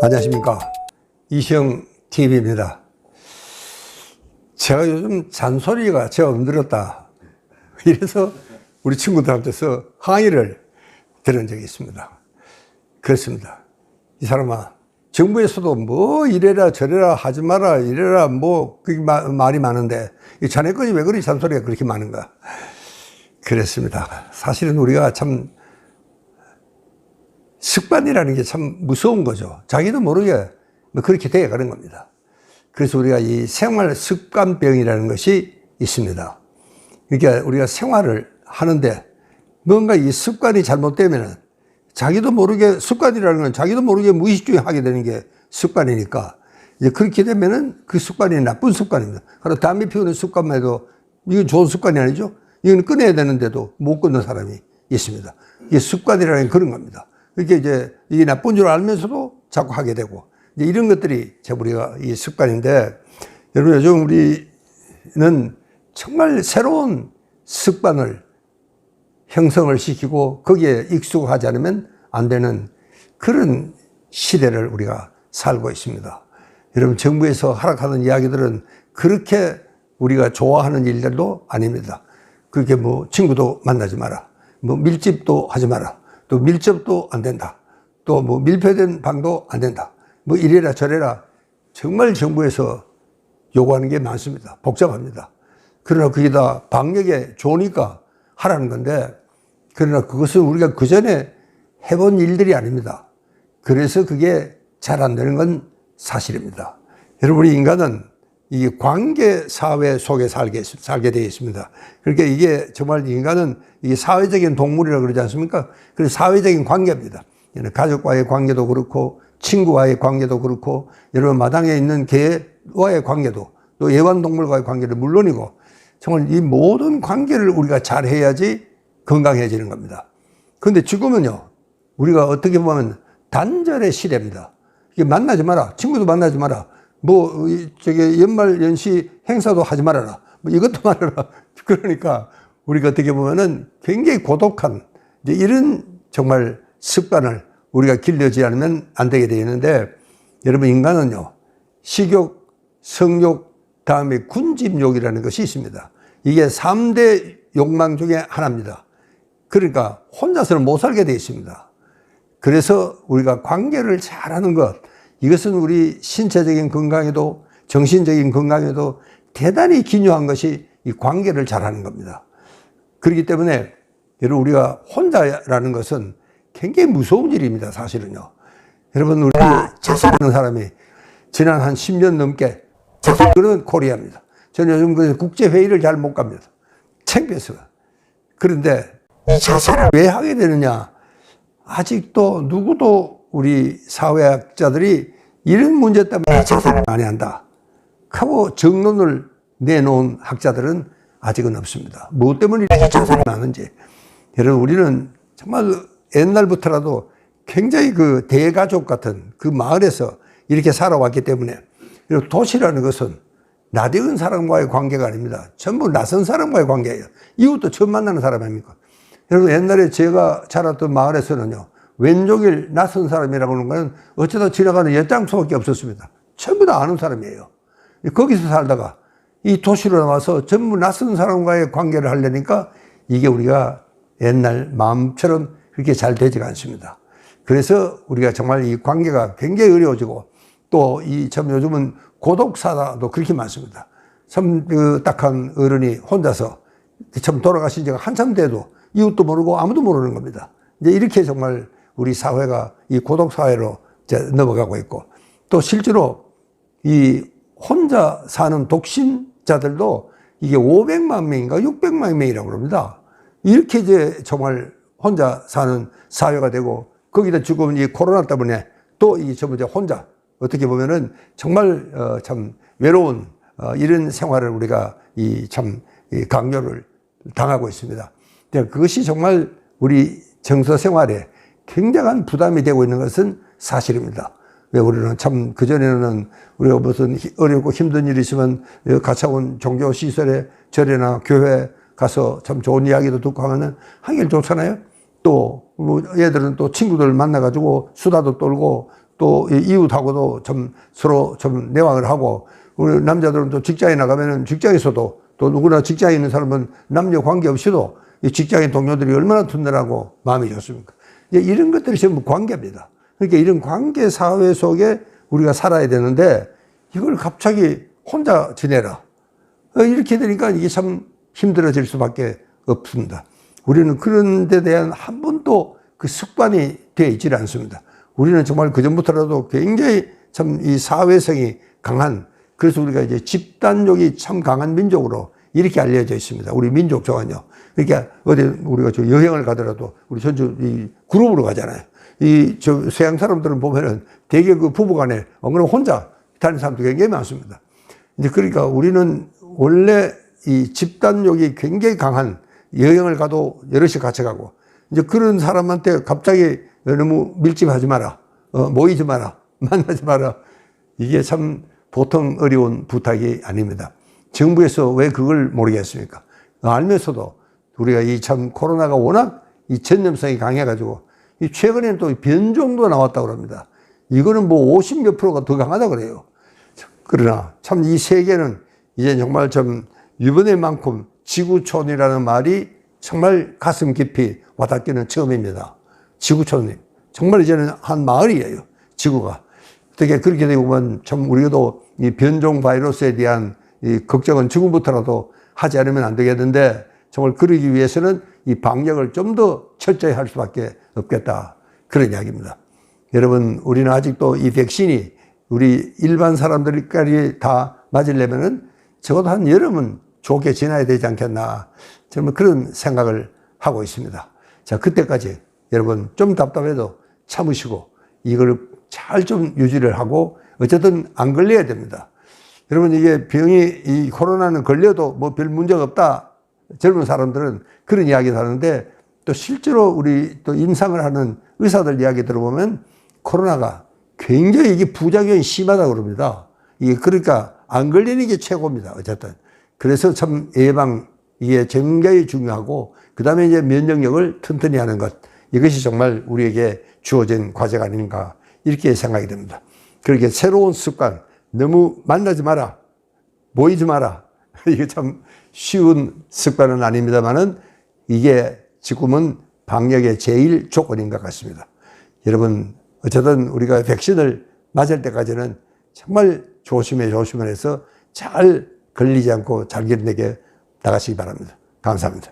안녕하십니까. 이시영TV입니다. 제가 요즘 잔소리가 제가 늘었다. 이래서 우리 친구들한테서 항의를 들은 적이 있습니다. 그렇습니다. 이 사람아, 정부에서도 뭐 이래라 저래라 하지 마라 이래라 뭐 그게 말이 많은데 이 자네 건이 왜 그리 잔소리가 그렇게 많은가. 그렇습니다. 사실은 우리가 참 습관이라는 게 참 무서운 거죠. 자기도 모르게 그렇게 되어가는 겁니다. 그래서 우리가 이 생활 습관병이라는 것이 있습니다. 그러니까 우리가 생활을 하는데 뭔가 이 습관이 잘못되면은 자기도 모르게, 습관이라는 건 자기도 모르게 무의식 중에 하게 되는 게 습관이니까 이제 그렇게 되면은 그 습관이 나쁜 습관입니다. 그리고 담배 피우는 습관만 해도 이건 좋은 습관이 아니죠. 이건 끊어야 되는데도 못 끊는 사람이 있습니다. 이게 습관이라는 그런 겁니다. 그렇게 이제 이게 나쁜 줄 알면서도 자꾸 하게 되고 이제 이런 것들이 우리가 이 습관인데, 여러분 요즘 우리는 정말 새로운 습관을 형성을 시키고 거기에 익숙하지 않으면 안 되는 그런 시대를 우리가 살고 있습니다. 여러분 정부에서 허락하는 이야기들은 그렇게 우리가 좋아하는 일들도 아닙니다. 그렇게 뭐 친구도 만나지 마라, 뭐 밀집도 하지 마라, 또 밀접도 안 된다, 또 뭐 밀폐된 방도 안 된다, 뭐 이래라 저래라 정말 정부에서 요구하는 게 많습니다. 복잡합니다. 그러나 그게 다 방역에 좋으니까 하라는 건데, 그러나 그것은 우리가 그전에 해본 일들이 아닙니다. 그래서 그게 잘 안 되는 건 사실입니다. 여러분, 인간은 이 관계 사회 속에 살게 되어 있습니다. 그러니까 이게 정말 인간은 이 사회적인 동물이라고 그러지 않습니까? 그래서 사회적인 관계입니다. 가족과의 관계도 그렇고 친구와의 관계도 그렇고 여러분 마당에 있는 개와의 관계도, 또 애완동물과의 관계도 물론이고 정말 이 모든 관계를 우리가 잘 해야지 건강해지는 겁니다. 그런데 지금은요, 우리가 어떻게 보면 단절의 시대입니다. 이게 만나지 마라, 친구도 만나지 마라, 뭐 연말 연시 행사도 하지 말아라, 뭐 이것도 말아라. 그러니까 우리가 어떻게 보면은 굉장히 고독한 이런 정말 습관을 우리가 길러지 않으면 안 되게 되어 있는데, 여러분 인간은요, 식욕, 성욕, 다음에 군집욕이라는 것이 있습니다. 이게 3대 욕망 중에 하나입니다. 그러니까 혼자서는 못 살게 되어 있습니다. 그래서 우리가 관계를 잘하는 것, 이것은 우리 신체적인 건강에도 정신적인 건강에도 대단히 기묘한 것이 이 관계를 잘하는 겁니다. 그렇기 때문에 여러분 우리가 혼자라는 것은 굉장히 무서운 일입니다. 사실은요. 여러분 우리 자살하는 사람이 지난 한 10년 넘게 그런 코리아입니다. 저는 요즘 그 국제회의를 잘 못 갑니다. 창피해서요. 그런데 이 자살을 왜 하게 되느냐? 아직도 누구도 우리 사회학자들이 이런 문제 때문에 자살을 많이 한다 하고 정론을 내놓은 학자들은 아직은 없습니다. 무엇 때문에 이렇게 자살이 많은지. 여러분 우리는 정말 옛날부터라도 굉장히 그 대가족 같은 그 마을에서 이렇게 살아왔기 때문에, 그리고 도시라는 것은 나대은 사람과의 관계가 아닙니다. 전부 낯선 사람과의 관계예요. 이웃도 처음 만나는 사람 아닙니까? 여러분 옛날에 제가 자랐던 마을에서는요, 왼종일 낯선 사람이라고 하는 것은 어쩌다 지나가는 엿장수밖에 없었습니다. 전부 다 아는 사람이에요. 거기서 살다가 이 도시로 나와서 전부 낯선 사람과의 관계를 하려니까 이게 우리가 옛날 마음처럼 그렇게 잘 되지가 않습니다. 그래서 우리가 정말 이 관계가 굉장히 어려워지고, 또 이 참 요즘은 고독사도 그렇게 많습니다. 참 그 딱한 어른이 혼자서 참 돌아가신 지가 한참 돼도 이웃도 모르고 아무도 모르는 겁니다. 이제 이렇게 정말 우리 사회가 이 고독사회로 이제 넘어가고 있고, 또 실제로 이 혼자 사는 독신자들도 이게 500만 명인가 600만 명이라고 그럽니다. 이렇게 이제 정말 혼자 사는 사회가 되고, 거기다 지금 이 코로나 때문에 또 이 전부 이제 혼자 어떻게 보면은 정말 참 외로운 이런 생활을 우리가 이 참 강요를 당하고 있습니다. 그것이 정말 우리 정서 생활에 굉장한 부담이 되고 있는 것은 사실입니다. 왜 우리는 참 그전에는 우리가 무슨 어렵고 힘든 일이 있으면 가차원 종교시설에 절에나 교회 가서 참 좋은 이야기도 듣고 하면은 한결 좋잖아요. 또 뭐 얘들은 또 친구들 만나가지고 수다도 떨고 또 이웃하고도 좀 서로 좀 내왕을 하고, 우리 남자들은 또 직장에 나가면은 직장에서도 또 누구나 직장에 있는 사람은 남녀 관계없이도 이 직장인 동료들이 얼마나 든든하고 마음이 좋습니까? 이제 이런 것들이 전부 관계입니다. 그러니까 이런 관계 사회 속에 우리가 살아야 되는데 이걸 갑자기 혼자 지내라. 이렇게 되니까 이게 참 힘들어질 수밖에 없습니다. 우리는 그런 데 대한 한 번도 그 습관이 되어 있지 않습니다. 우리는 정말 그전부터라도 굉장히 참 이 사회성이 강한, 그래서 우리가 이제 집단욕이 참 강한 민족으로 이렇게 알려져 있습니다. 우리 민족 조간요. 그러니까 어디 우리가 저 여행을 가더라도 우리 전주 이 그룹으로 가잖아요. 이 저 서양 사람들은 보면은 대개 그 부부간에 그럼 혼자 다니는 사람도 굉장히 많습니다. 이제 그러니까 우리는 원래 이 집단욕이 굉장히 강한, 여행을 가도 여럿이 같이 가고, 이제 그런 사람한테 갑자기 너무 밀집하지 마라, 모이지 마라, 만나지 마라. 이게 참 보통 어려운 부탁이 아닙니다. 정부에서 왜 그걸 모르겠습니까? 알면서도 우리가 이 참 코로나가 워낙 이 전염성이 강해가지고 이 최근에는 또 변종도 나왔다고 합니다. 이거는 뭐 50몇 %가 더 강하다 그래요. 그러나 참 이 세계는 이제 정말 좀 이번에만큼 지구촌이라는 말이 정말 가슴 깊이 와닿기는 처음입니다. 지구촌이 정말 이제는 한 마을이에요. 지구가. 어떻게 그렇게 되고 보면 참 우리도 이 변종 바이러스에 대한 이 걱정은 지금부터라도 하지 않으면 안 되겠는데, 정말 그러기 위해서는 이 방역을 좀 더 철저히 할 수밖에 없겠다. 그런 이야기입니다. 여러분, 우리는 아직도 이 백신이 우리 일반 사람들까지 다 맞으려면은 적어도 한 여름은 좋게 지나야 되지 않겠나. 저는 그런 생각을 하고 있습니다. 자, 그때까지 여러분 좀 답답해도 참으시고 이걸 잘 좀 유지를 하고 어쨌든 안 걸려야 됩니다. 여러분, 이게 병이, 이 코로나는 걸려도 뭐 별 문제가 없다. 젊은 사람들은 그런 이야기를 하는데, 또 실제로 우리 또 임상을 하는 의사들 이야기 들어보면 코로나가 굉장히 이게 부작용이 심하다고 그럽니다. 이게 그러니까 안 걸리는 게 최고입니다. 어쨌든. 그래서 참 예방, 이게 굉장히 중요하고, 그 다음에 이제 면역력을 튼튼히 하는 것. 이것이 정말 우리에게 주어진 과제가 아닌가. 이렇게 생각이 됩니다. 그렇게 새로운 습관, 너무 만나지 마라, 모이지 마라. 이게 참 쉬운 습관은 아닙니다만은 이게 지금은 방역의 제일 조건인 것 같습니다. 여러분, 어쨌든 우리가 백신을 맞을 때까지는 정말 조심해서 잘 걸리지 않고 잘 견디게 나가시기 바랍니다. 감사합니다.